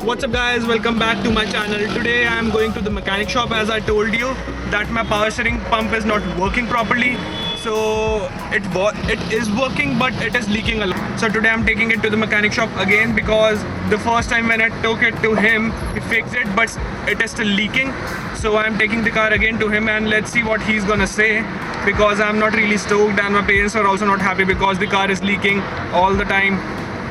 What's up guys, welcome back to my channel. Today I am going to the mechanic shop. As I told you that my power steering pump is not working properly. So it is working but it is leaking a lot. So today I'm taking it to the mechanic shop again because the first time when I took it to him, he fixed it but it is still leaking. So I'm taking the car again to him and let's see what he's gonna say, because I'm not really stoked and my parents are also not happy because the car is leaking all the time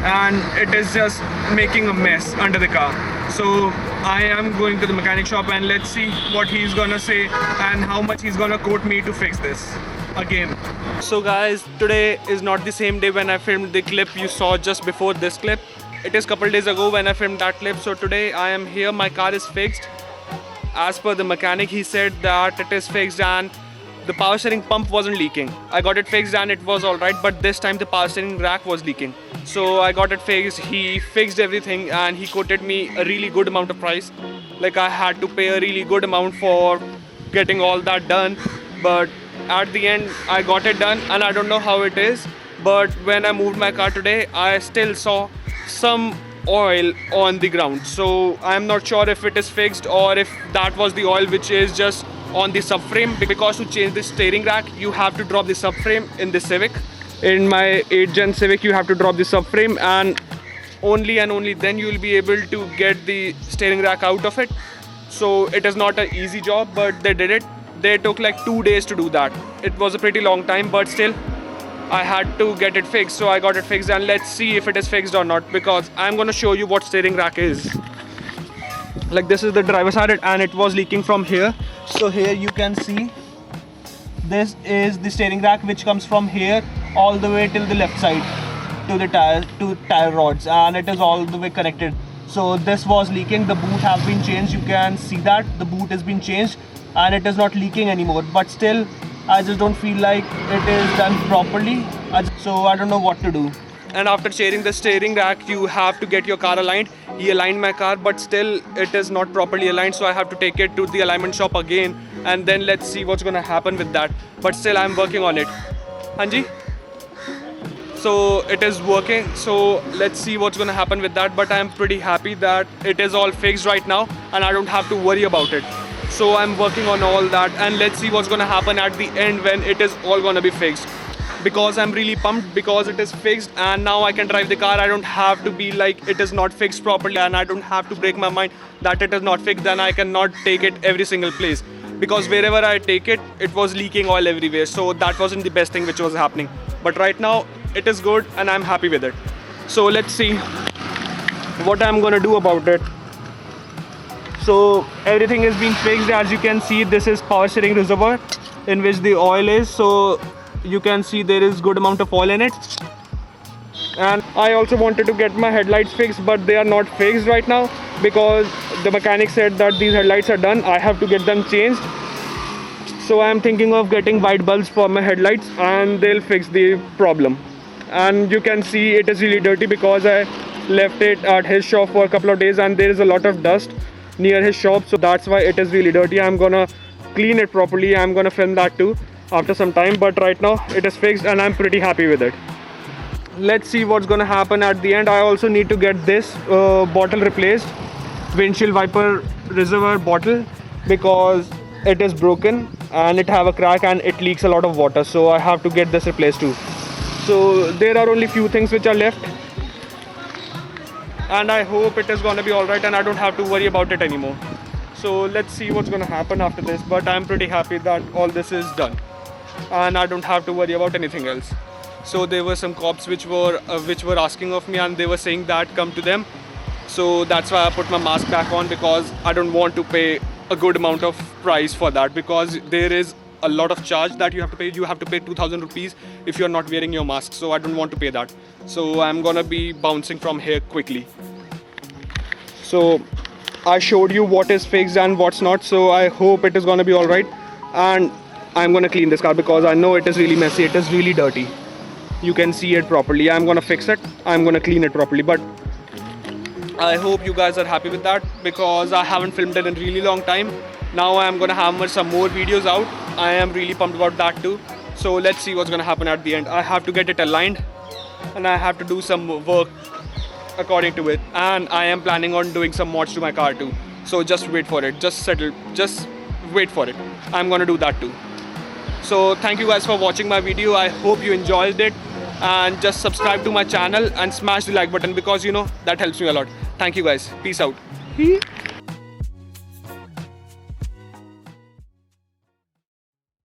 and it is just making a mess under the car. So I am going to the mechanic shop and let's see what he's gonna say and how much he's gonna quote me to fix this again. So guys, today is not the same day when I filmed the clip you saw just before this clip. It is couple days ago when I filmed that clip. So today I am here, my car is fixed. As per the mechanic, he said that it is fixed and the power steering pump wasn't leaking. I got it fixed and it was alright, but this time the power steering rack was leaking. So I got it fixed, he fixed everything and he quoted me a really good amount of price. Like I had to pay a really good amount for getting all that done, but at the end I got it done and I don't know how it is, but when I moved my car today, I still saw some oil on the ground. So I'm not sure if it is fixed or if that was the oil which is just on the subframe, because to change the steering rack you have to drop the subframe in the Civic. In my 8th gen Civic you have to drop the subframe and only then you will be able to get the steering rack out of it. So it is not an easy job, but they did it. They took like 2 days to do that. It was a pretty long time, but still I had to get it fixed. So I got it fixed and let's see if it is fixed or not, because I'm gonna show you what steering rack is. Like this is the driver's side and it was leaking from here. So here you can see this is the steering rack which comes from here all the way till the left side to the tire rods, and it is all the way connected. So this was leaking, the boot have been changed, you can see that the boot has been changed and it is not leaking anymore, but still I just don't feel like it is done properly. So I don't know what to do. And after changing the steering rack you have to get your car aligned. He aligned my car but still it is not properly aligned, so I have to take it to the alignment shop again and then let's see what's gonna happen with that. But still I'm working on it. Hanji? So it is working, so let's see what's gonna happen with that. But I'm pretty happy that it is all fixed right now and I don't have to worry about it. So I'm working on all that and let's see what's gonna happen at the end when it is all gonna be fixed. Because I'm really pumped because it is fixed and now I can drive the car. I don't have to be like it is not fixed properly and I don't have to break my mind that it is not fixed, then I cannot take it every single place. Because wherever I take it, it was leaking oil everywhere. So that wasn't the best thing which was happening. But right now it is good and I'm happy with it. So let's see what I'm gonna do about it. So everything is being fixed. As you can see, this is power steering reservoir in which the oil is. So you can see there is good amount of oil in it. And I also wanted to get my headlights fixed, but they are not fixed right now because the mechanic said that these headlights are done. I have to get them changed. So I am thinking of getting white bulbs for my headlights and they'll fix the problem. And you can see it is really dirty because I left it at his shop for a couple of days and there is a lot of dust near his shop, so that's why it is really dirty. I'm gonna clean it properly. I'm gonna film that too after some time, but right now it is fixed and I'm pretty happy with it. Let's see what's gonna happen at the end. I also need to get this bottle replaced, windshield wiper reservoir bottle, because it is broken and it have a crack and it leaks a lot of water, so I have to get this replaced too. So there are only few things which are left and I hope it is gonna be alright and I don't have to worry about it anymore. So let's see what's gonna happen after this, but I'm pretty happy that all this is done and I don't have to worry about anything else. So there were some cops which were asking of me and they were saying that come to them. So that's why I put my mask back on, because I don't want to pay a good amount of price for that, because there is a lot of charge that you have to pay. You have to pay 2,000 rupees if you're not wearing your mask. So I don't want to pay that. So I'm gonna be bouncing from here quickly. So I showed you what is fixed and what's not. So I hope it is gonna be alright. And I'm gonna clean this car because I know it is really messy. It is really dirty. You can see it properly. I'm gonna fix it. I'm gonna clean it properly. But I hope you guys are happy with that because I haven't filmed it in a really long time. Now I'm gonna hammer some more videos out. I am really pumped about that too. So let's see what's gonna happen at the end. I have to get it aligned and I have to do some work according to it, and I am planning on doing some mods to my car too. So just wait for it. Just wait for it. I'm gonna do that too. So thank you guys for watching my video. I hope you enjoyed it, and just subscribe to my channel and smash the like button, because you know that helps me a lot. Thank you guys. Peace out.